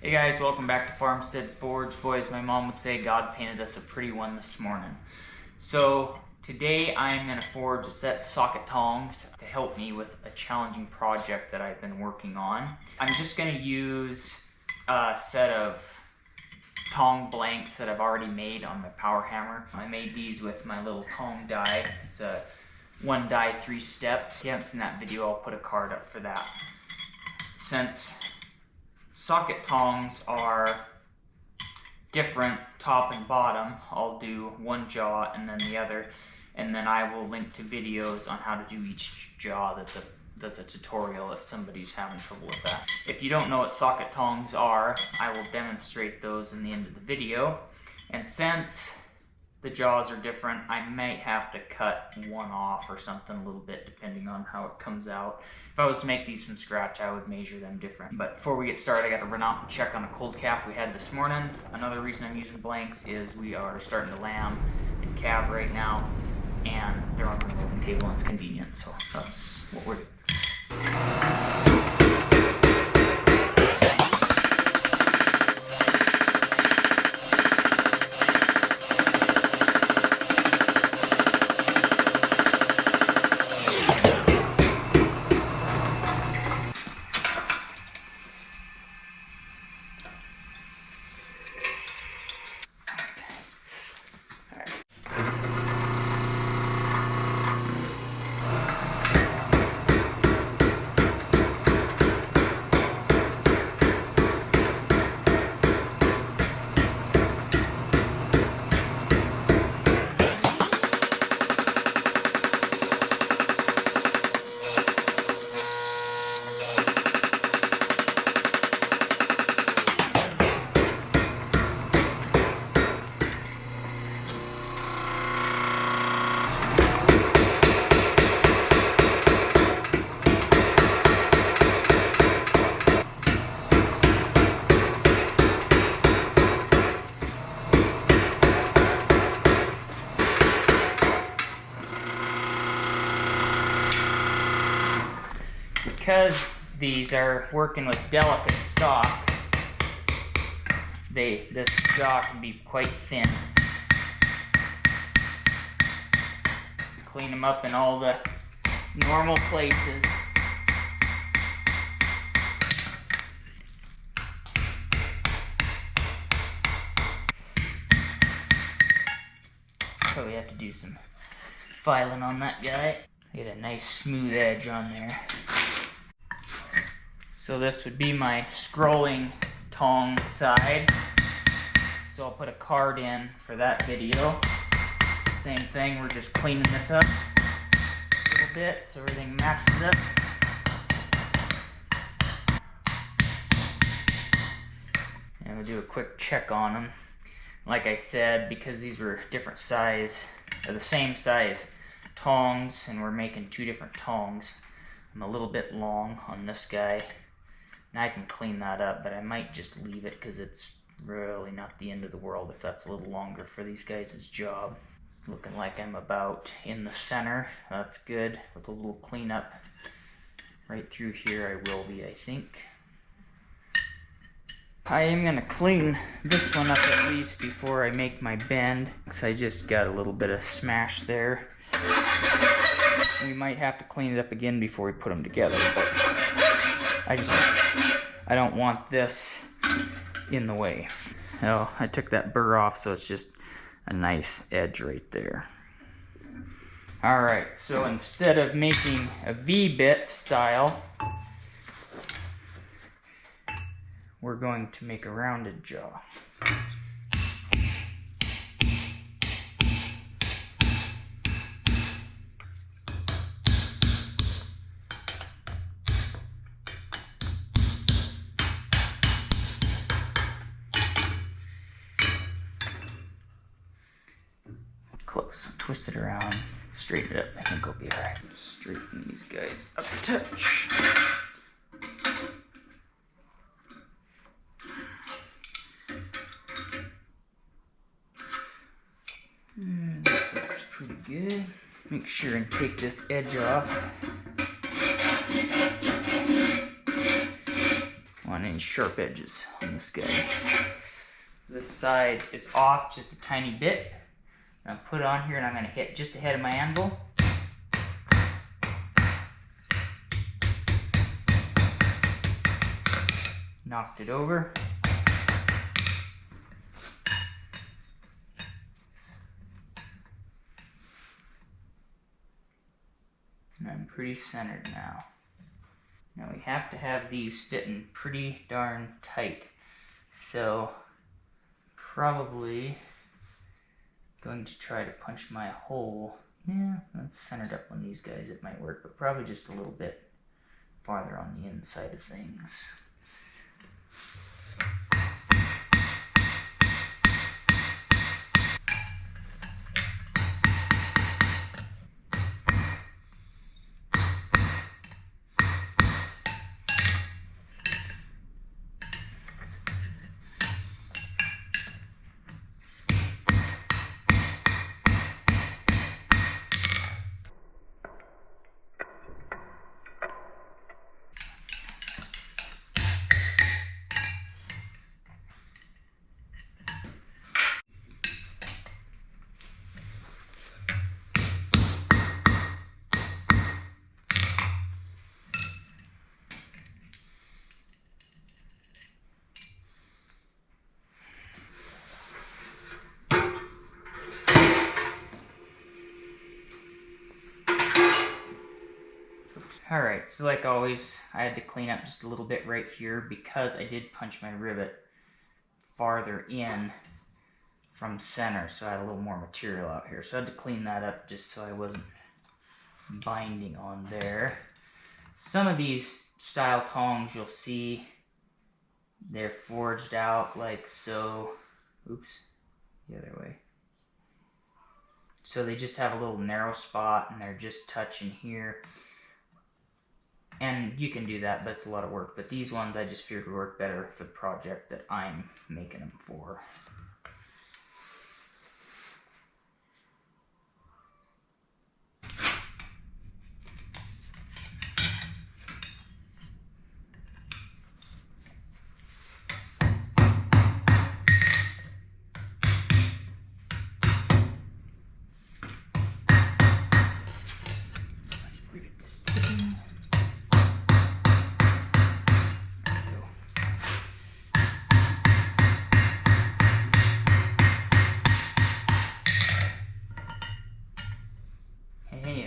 Hey guys, welcome back to Farmstead Forge. Boys, my mom would say God painted us a pretty one this morning. So today I'm going to forge a set of socket tongs to help me with a challenging project that I've been working on. I'm just going to use a set of tong blanks that I've already made on my power hammer. I made these with my little tong die. It's a 1 die 3 steps. If you haven't seen that video, I'll put a card up for that. Since socket tongs are different top and bottom, I'll do one jaw and then the other, and then I will link to videos on how to do each jaw. That's a tutorial if somebody's having trouble with that. If you don't know what socket tongs are, I will demonstrate those in the end of the video. And since the jaws are different, I might have to cut one off or something a little bit depending on how it comes out. If I was to make these from scratch, I would measure them different. But before we get started, I got to run out and check on a cold calf we had this morning. Another reason I'm using blanks is we are starting to lamb and calve right now, and they're on the moving table and it's convenient, so that's what we're doing. Because these are working with delicate stock, this jaw can be quite thin. Clean them up in all the normal places. Probably have to do some filing on that guy. Get a nice smooth edge on there. So this would be my scrolling tong side. So I'll put a card in for that video. Same thing, we're just cleaning this up a little bit so everything matches up. And we'll do a quick check on them. Like I said, because these were different size, or the same size tongs, and we're making 2 different tongs, I'm a little bit long on this guy. And I can clean that up, but I might just leave it because it's really not the end of the world if that's a little longer for these guys' job. It's looking like I'm about in the center. That's good. With a little cleanup right through here, I will be, I think. I am going to clean this one up at least before I make my bend, because I just got a little bit of smash there. We might have to clean it up again before we put them together, but I don't want this in the way. Oh, I took that burr off, so it's just a nice edge right there. Alright, so instead of making a V-bit style, we're going to make a rounded jaw. Close. Twist it around, straighten it up. I think we'll be alright. Straighten these guys up a touch. And that looks pretty good. Make sure and take this edge off. Want any sharp edges on this guy. This side is off just a tiny bit. I'm gonna put it on here and I'm gonna hit just ahead of my anvil. Knocked it over. And I'm pretty centered now. Now we have to have these fitting pretty darn tight. So probably going to try to punch my hole. Yeah, that's centered up on these guys. It might work, but probably just a little bit farther on the inside of things. Alright, so like always, I had to clean up just a little bit right here because I did punch my rivet farther in from center, so I had a little more material out here. So I had to clean that up just so I wasn't binding on there. Some of these style tongs you'll see, they're forged out like so. Oops, the other way. So they just have a little narrow spot and they're just touching here. And you can do that, but it's a lot of work. But these ones I just figured would work better for the project that I'm making them for.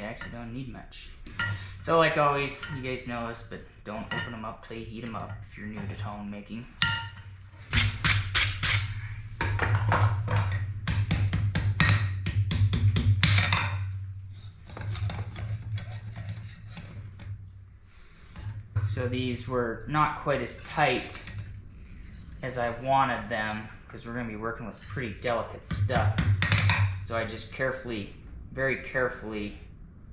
Actually don't need much. So like always, you guys know this, but don't open them up till you heat them up if you're new to tong making. So these were not quite as tight as I wanted them because we're going to be working with pretty delicate stuff. So I just carefully, very carefully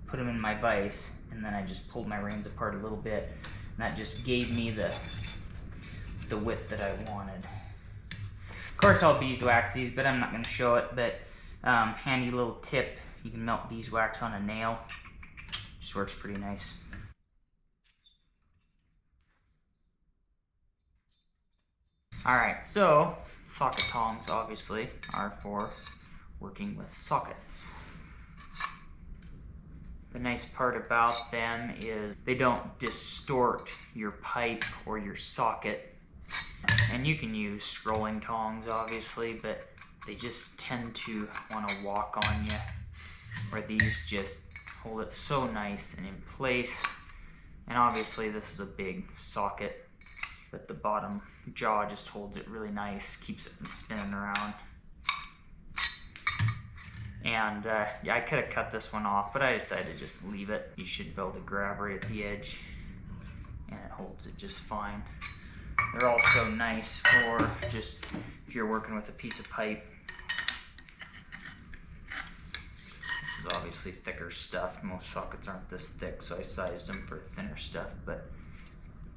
put them in my vise, and then I just pulled my reins apart a little bit, and that just gave me the width that I wanted. Of course I'll beeswax these, but I'm not going to show it, but handy little tip, you can melt beeswax on a nail. Just works pretty nice. Alright, so socket tongs obviously are for working with sockets. The nice part about them is they don't distort your pipe or your socket. And you can use scrolling tongs obviously, but they just tend to want to walk on you, where these just hold it so nice and in place. And obviously this is a big socket, but the bottom jaw just holds it really nice, keeps it from spinning around. And yeah, I could have cut this one off, but I decided to just leave it. You should be able to grab right at the edge, and it holds it just fine. They're also nice for just if you're working with a piece of pipe. This is obviously thicker stuff. Most sockets aren't this thick, so I sized them for thinner stuff, but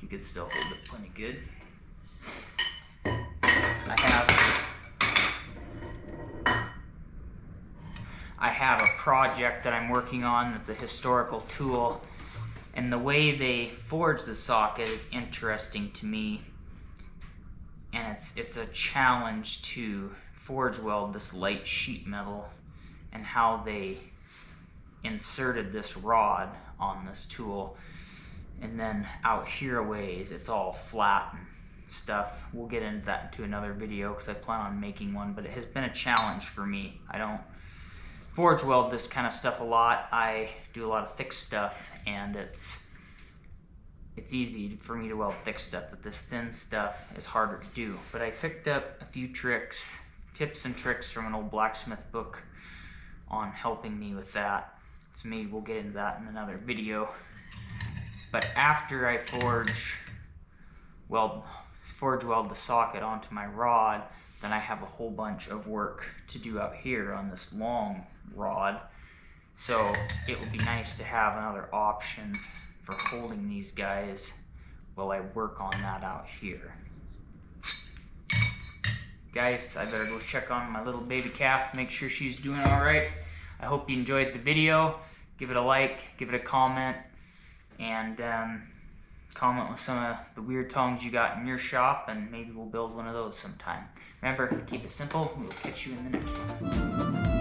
you could still hold it plenty good. I have a project that I'm working on that's a historical tool, and the way they forge the socket is interesting to me. and it's a challenge to forge weld this light sheet metal, and how they inserted this rod on this tool, and then out here a ways it's all flat and stuff. We'll get into that into another video because I plan on making one, but it has been a challenge for me. I don't forge weld this kind of stuff a lot. I do a lot of thick stuff, and it's easy for me to weld thick stuff, but this thin stuff is harder to do. But I picked up a few tips and tricks from an old blacksmith book on helping me with that. So maybe we'll get into that in another video. But after I forge weld the socket onto my rod, then I have a whole bunch of work to do out here on this long rod. So it would be nice to have another option for holding these guys while I work on that out here. Guys, I better go check on my little baby calf, make sure she's doing all right. I hope you enjoyed the video. Give it a like, give it a comment, and comment with some of the weird tongs you got in your shop, and maybe we'll build one of those sometime. Remember, keep it simple. We'll catch you in the next one.